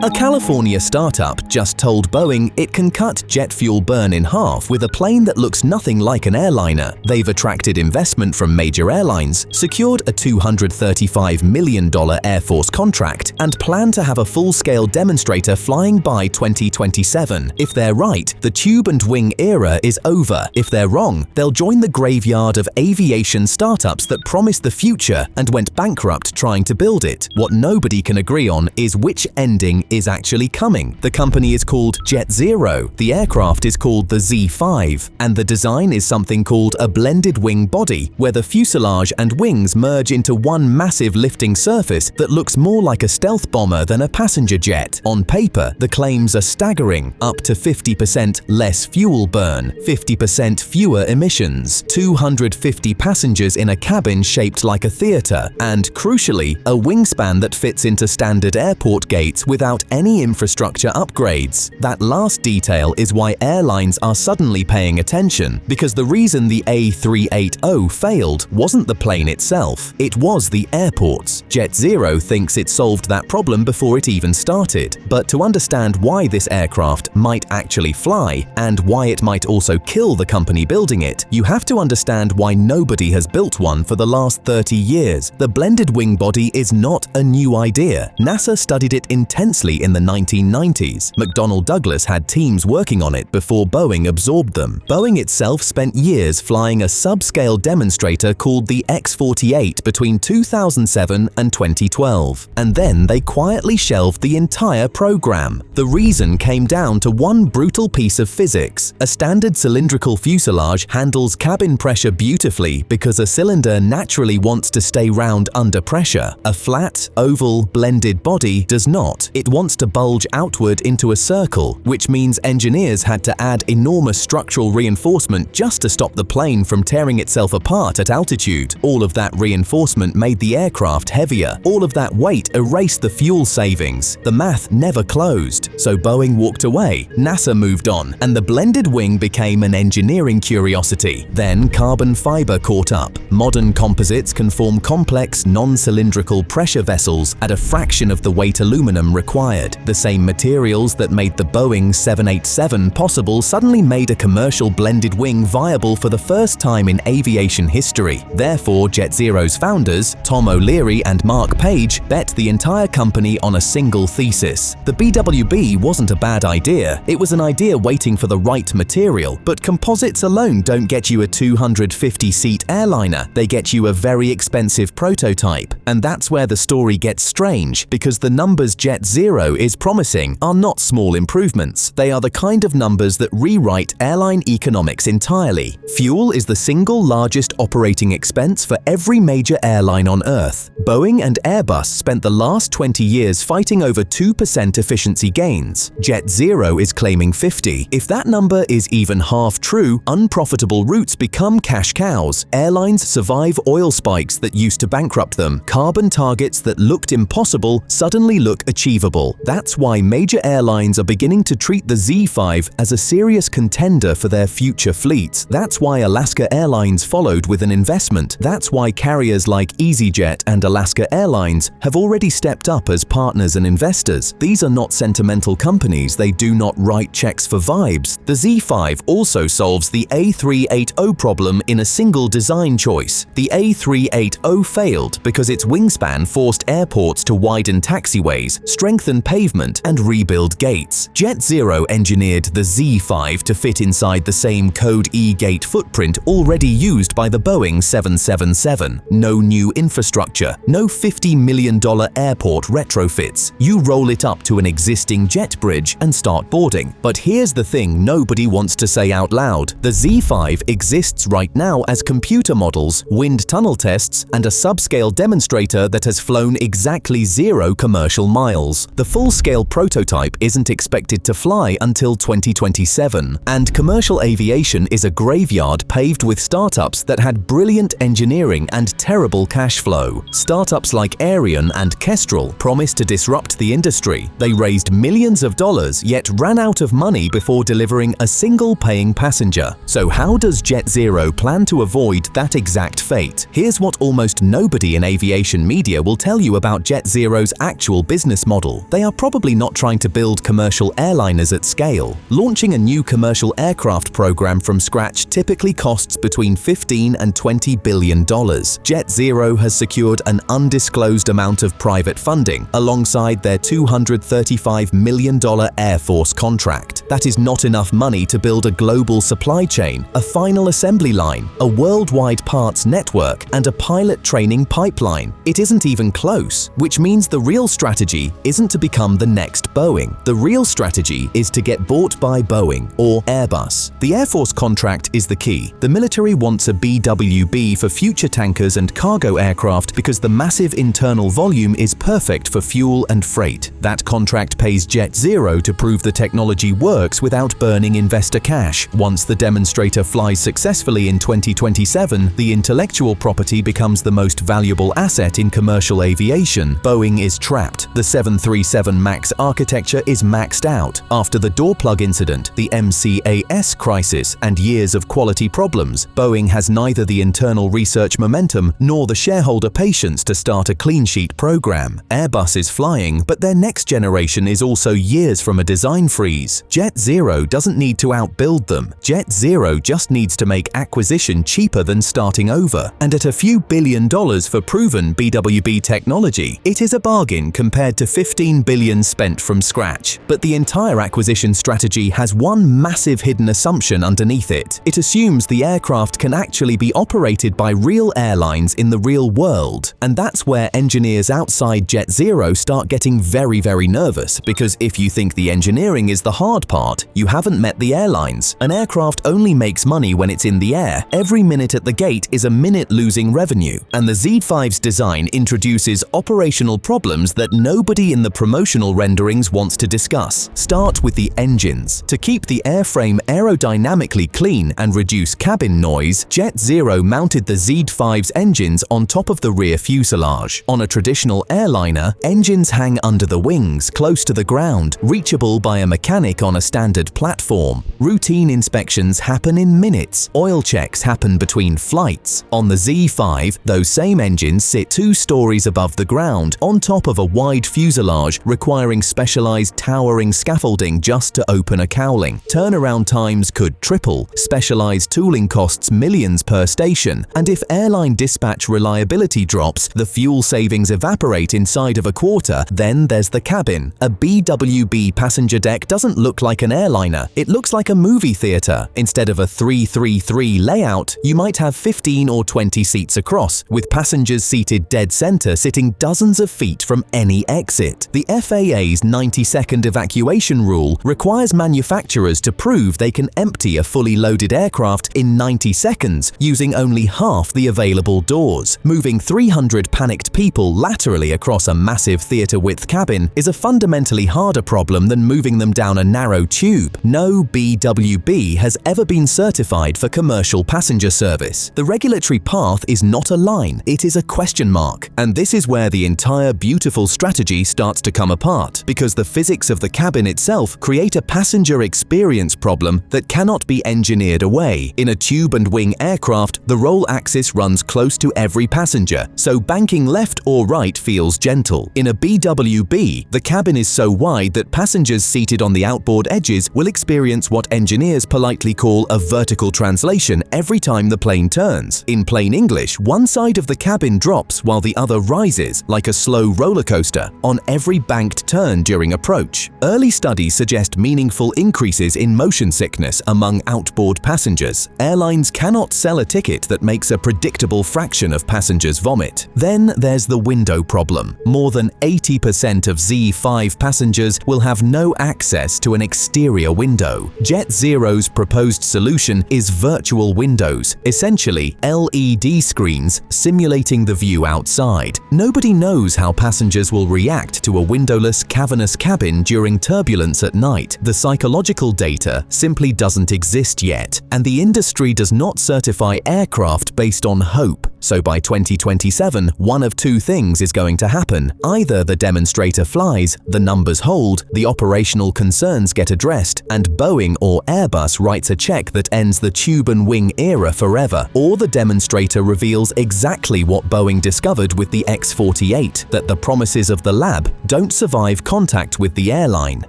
A California startup just told Boeing it can cut jet fuel burn in half with a plane that looks nothing like an airliner. They've attracted investment from major airlines, secured a $235 million Air Force contract, and plan to have a full-scale demonstrator flying by 2027. If they're right, the tube and wing era is over. If they're wrong, they'll join the graveyard of aviation startups that promised the future and went bankrupt trying to build it. What nobody can agree on is which ending is actually coming. The company is called JetZero, the aircraft is called the Z5, and the design is something called a blended wing body, where the fuselage and wings merge into one massive lifting surface that looks more like a stealth bomber than a passenger jet. On paper, the claims are staggering: up to 50% less fuel burn, 50% fewer emissions, 250 passengers in a cabin shaped like a theater, and crucially, a wingspan that fits into standard airport gates without any infrastructure upgrades. That last detail is why airlines are suddenly paying attention, because the reason the A380 failed wasn't the plane itself, it was the airports. JetZero thinks it solved that problem before it even started. But to understand why this aircraft might actually fly, and why it might also kill the company building it, you have to understand why nobody has built one for the last 30 years. The blended wing body is not a new idea. NASA studied it intensely in the 1990s. McDonnell Douglas had teams working on it before Boeing absorbed them. Boeing itself spent years flying a subscale demonstrator called the X-48 between 2007 and 2012, and then they quietly shelved the entire program. The reason came down to one brutal piece of physics. A standard cylindrical fuselage handles cabin pressure beautifully because a cylinder naturally wants to stay round under pressure. A flat, oval, blended body does not. It wants to bulge outward into a circle, which means engineers had to add enormous structural reinforcement just to stop the plane from tearing itself apart at altitude. All of that reinforcement made the aircraft heavier. All of that weight erased the fuel savings. The math never closed. So Boeing walked away, NASA moved on, and the blended wing became an engineering curiosity. Then carbon fiber caught up. Modern composites can form complex, non-cylindrical pressure vessels at a fraction of the weight aluminum required. The same materials that made the Boeing 787 possible suddenly made a commercial blended wing viable for the first time in aviation history. Therefore, JetZero's founders, Tom O'Leary and Mark Page, bet the entire company on a single thesis. The BWB wasn't a bad idea. It was an idea waiting for the right material, but composites alone don't get you a 250-seat airliner. They get you a very expensive prototype. And that's where the story gets strange, because the numbers JetZero is promising are not small improvements. They are the kind of numbers that rewrite airline economics entirely. Fuel is the single largest operating expense for every major airline on Earth. Boeing and Airbus spent the last 20 years fighting over 2% efficiency gains. JetZero is claiming 50. If that number is even half true, unprofitable routes become cash cows. Airlines survive oil spikes that used to bankrupt them. Carbon targets that looked impossible suddenly look achievable. That's why major airlines are beginning to treat the Z5 as a serious contender for their future fleets. That's why Alaska Airlines followed with an investment. That's why carriers like EasyJet and Alaska Airlines have already stepped up as partners and investors. These are not sentimental companies. They do not write checks for vibes. The Z5 also solves the A380 problem in a single design choice. The A380 failed because its wingspan forced airports to widen taxiways, strengthen pavement, and rebuild gates. JetZero engineered the Z5 to fit inside the same Code E gate footprint already used by the Boeing 777. No new infrastructure, no $50 million airport retrofits. You roll it up to an existing jet bridge and start boarding. But here's the thing nobody wants to say out loud. The Z5 exists right now as computer models, wind tunnel tests, and a subscale demonstrator that has flown exactly 0 commercial miles. The full-scale prototype isn't expected to fly until 2027, and commercial aviation is a graveyard paved with startups that had brilliant engineering and terrible cash flow. Startups like Ariane and Kestrel promised to disrupt the industry. They raised millions of dollars yet ran out of money before delivering a single paying passenger. So how does JetZero plan to avoid that exact fate? Here's what almost nobody in aviation media will tell you about JetZero's actual business model. They are probably not trying to build commercial airliners at scale. Launching a new commercial aircraft program from scratch typically costs between $15 and $20 billion. JetZero has secured an undisclosed amount of private funding alongside their $235 million Air Force contract. That is not enough money to build a global supply chain, a final assembly line, a worldwide parts network, and a pilot training pipeline. It isn't even close, which means the real strategy isn't to become the next Boeing. The real strategy is to get bought by Boeing or Airbus. The Air Force contract is the key. The military wants a BWB for future tankers and cargo aircraft because the massive internal volume is perfect for fuel and freight. That contract pays JetZero to prove the technology works without burning investor cash. Once the demonstrator flies successfully in 2027, the intellectual property becomes the most valuable asset in commercial aviation. Boeing is trapped. The 737 MAX architecture is maxed out. After the door plug incident, the MCAS crisis, and years of quality problems, Boeing has neither the internal research momentum nor the shareholder patience to start a clean sheet program. Airbus is flying, but their next generation is also years from a design freeze. JetZero doesn't need to outbuild them. JetZero just needs to make acquisition cheaper than starting over. And at a few $1 billion for proven BWB technology, it is a bargain compared to $15 billion spent from scratch. But the entire acquisition strategy has one massive hidden assumption underneath it. It assumes the aircraft can actually be operated by real airlines in the real world. And that's where engineers outside JetZero start getting very nervous, because if you think the engineering is the hard part, you haven't met the airlines. An aircraft only makes money when it's in the air. Every minute at the gate is a minute losing revenue. And the Z5's design introduces operational problems that nobody in the promotional renderings wants to discuss. Start with the engines. To keep the airframe aerodynamically clean and reduce cabin noise, JetZero mounted the Z5's engines on top of the rear fuselage. On a traditional airliner, engines hang under the wings, close to the ground, reachable by a mechanic on a standard platform. Routine inspections happen in minutes. Oil checks happen between flights. On the Z5, those same engines sit 2 stories above the ground, on top of a wide fuselage, requiring specialized towering scaffolding just to open a cowling. Turnaround times could triple. Specialized tooling costs millions per station. And if airline dispatch reliability drops, the fuel savings evaporate inside of a quarter. Then there's the cabin. A BWB passenger deck doesn't look like an airliner. It looks like a movie theater. Instead of a 3-3-3 layout, you might have 15 or 20 seats across, with passengers seated dead center, sitting dozens of feet from any exit. The FAA's 90-second evacuation rule requires manufacturers to prove they can empty a fully loaded aircraft in 90 seconds using only half the available doors. Moving 300 panicked people laterally across a massive theater-width cabin is a fundamentally harder problem than moving them down a narrow tube. No BWB has ever been certified for commercial passenger service. The regulatory path is not a line, it is a question mark. And this is where the entire beautiful strategy starts to come apart, because the physics of the cabin itself create a passenger experience problem that cannot be engineered away. In a tube and wing aircraft, the roll axis runs close to every passenger, so banking left or right feels gentle. In a BWB, the cabin is so wide that passengers seated on the outboard edges will experience what engineers politely call a vertical translation every time the plane turns. In plain English, one side of the cabin drops while the other rises, like a slow roller coaster, on every banked turn during approach. Early studies suggest meaningful increases in motion sickness among outboard passengers. Airlines cannot sell a ticket that makes a predictable fraction of passengers vomit. Then there's the window problem. More than 80% of Z5 passengers will have no access to an exterior window. JetZero's proposed solution is virtual windows, essentially LED screens simulating the view outside. Nobody knows how passengers will react to a windowless, cavernous cabin during turbulence at night. The psychological data simply doesn't exist yet, and the industry does not certify aircraft based on hope. So by 2027, one of two things is going to happen. Either the demonstrator flies, the numbers hold, the operational concerns get addressed, and Boeing or Airbus writes a check that ends the tube and wing era forever, or the demonstrator reveals exactly what Boeing discovered with the X-48, that the promises of the lab don't survive contact with the airline,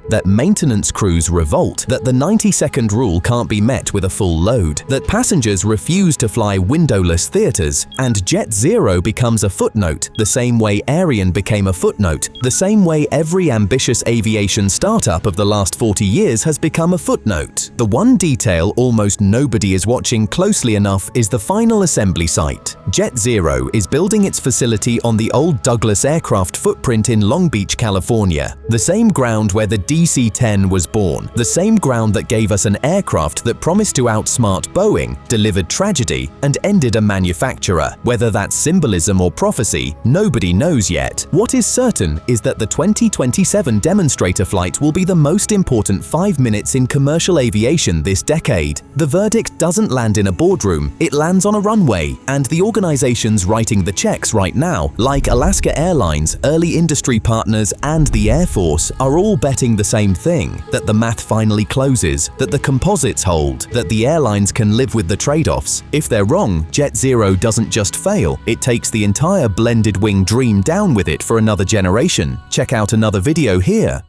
that maintenance crews revolt, that the 90-second rule can't be met with a full load, that passengers refuse to fly windowless theaters, and JetZero becomes a footnote, the same way Ariane became a footnote, the same way every ambitious aviation startup of the last 40 years has become a footnote. The one detail almost nobody is watching closely enough is the final assembly site. JetZero is building its facility on the old Douglas aircraft footprint in Long Beach, California, the same ground where the DC-10 was born, the same ground that gave us an aircraft that promised to outsmart Boeing, delivered tragedy, and ended a manufacturer. Whether that's symbolism or prophecy, nobody knows yet. What is certain is that the 2027 demonstrator flight will be the most important 5 minutes in commercial aviation this decade. The verdict doesn't land in a boardroom, it lands on a runway, and the organizations writing the checks right now, like Alaska Airlines, early industry partners, and the Air Force, are all betting the same thing: that the math finally closes, that the composites hold, that the airlines can live with the trade-offs. If they're wrong, JetZero doesn't just fail, it takes the entire blended wing dream down with it for another generation. Check out another video here.